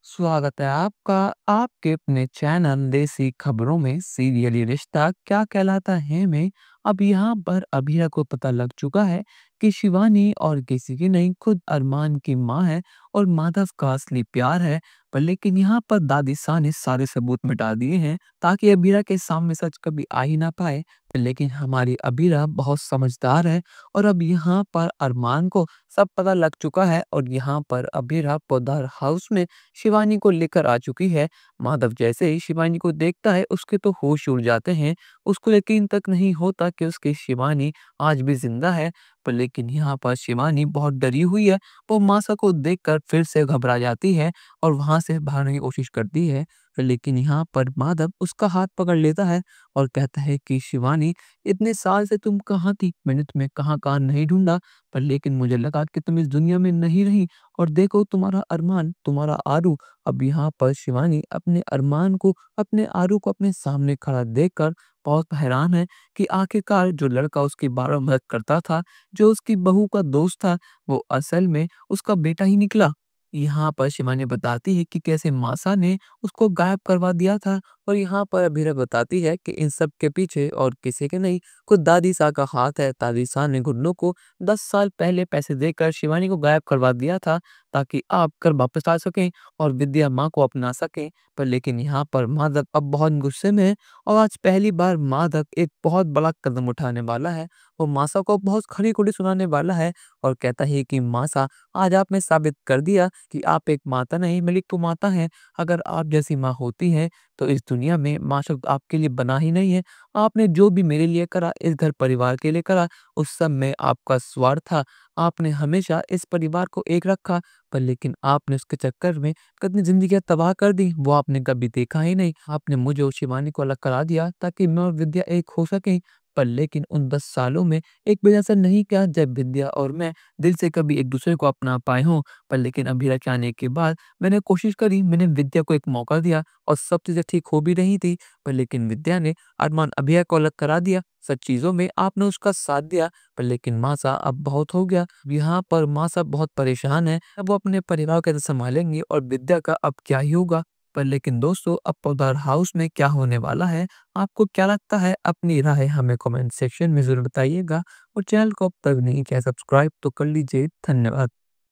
स्वागत है आपका आपके अपने चैनल देसी खबरों में। सीरियल ये रिश्ता क्या कहलाता है में अब यहाँ पर अभीरा को पता लग चुका है कि शिवानी और किसी की नहीं खुद अरमान की माँ है और माधव का असली प्यार है। पर लेकिन यहाँ पर दादी सा ने सारे सबूत मिटा दिए हैं ताकि अभीरा के सामने सच कभी आ ही ना पाए। पर लेकिन हमारी अभीरा बहुत समझदार है और अब यहाँ पर अरमान को सब पता लग चुका है और यहाँ पर अभीरा पौधार हाउस में शिवानी को लेकर आ चुकी है। माधव जैसे ही शिवानी को देखता है उसके तो होश उड़ जाते हैं। उसको यकीन तक नहीं होता कि उसकी शिवानी आज भी जिंदा है। पर लेकिन यहाँ पर शिवानी बहुत डरी हुई है। वो मासा को देखकर फिर से घबरा जाती है और वहां से भागने की कोशिश करती है। पर लेकिन यहाँ पर माधव उसका हाथ पकड़ लेता है और कहता है कि शिवानी, इतने साल से तुम कहाँ थी? मैंने तुम्हें कहाँ कहाँ नहीं ढूंढा, पर लेकिन मुझे लगा कि तुम इस दुनिया में नहीं रही। और देखो तुम्हारा अरमान, तुम्हारा आरू। अब यहाँ पर शिवानी अपने अरमान को, अपने आरू को अपने सामने खड़ा देखकर बहुत हैरान है कि आखिरकार जो लड़का उसकी बारह मदद करता था, जो उसकी बहू का दोस्त था, वो असल में उसका बेटा ही निकला। यहाँ पर शिवानी बताती है कि कैसे मासा ने उसको गायब करवा दिया था। और यहाँ पर अभीरा बताती है कि इन सब के पीछे और किसी के नहीं, खुद दादी सा का हाथ है। दादी सा ने गुड्नू को 10 साल पहले पैसे देकर शिवानी को गायब करवा दिया था ताकि आप घर वापस आ सकें और विद्या माँ को अपना सकें। पर लेकिन यहाँ पर माधव अब बहुत गुस्से में है और आज पहली बार माधव एक बहुत बड़ा कदम उठाने वाला है। वो मासा को बहुत खरी खोटी सुनाने वाला है और कहता है कि मासा, आज आपने साबित कर दिया कि आप एक माता नहीं बल्कि माता हैं। अगर आप जैसी माँ होती है तो इस दुनिया में माँ शब्द आपके लिए बना ही नहीं है। आपने जो भी मेरे लिए करा, इस घर परिवार के लिए करा, उस सब में आपका स्वार्थ था। आपने हमेशा इस परिवार को एक रखा, पर लेकिन आपने उसके चक्कर में कितनी जिंदगियां तबाह कर दी वो आपने कभी देखा ही नहीं। आपने मुझे और शिवानी को अलग करा दिया ताकि मैं और विद्या एक हो सके। पर लेकिन उन 10 सालों में एक भी ऐसा नहीं किया जब विद्या और मैं दिल से कभी एक दूसरे को अपना पाए हों। पर लेकिन अभी के आने के बाद मैंने कोशिश करी, मैंने विद्या को एक मौका दिया और सब चीजें ठीक हो भी रही थी। पर लेकिन विद्या ने अरमान अभिया को अलग करा दिया। सब चीजों में आपने उसका साथ दिया। पर लेकिन मासा अब बहुत हो गया। यहाँ पर मासा बहुत परेशान है। अब वो अपने परिवार को कैसे संभालेंगी और विद्या का अब क्या ही होगा। पर लेकिन दोस्तों, अब पौधार हाउस में क्या होने वाला है, आपको क्या लगता है? अपनी राय हमें कमेंट सेक्शन में जरूर बताइएगा और चैनल को अब तक नहीं किया सब्सक्राइब तो कर लीजिए। धन्यवाद।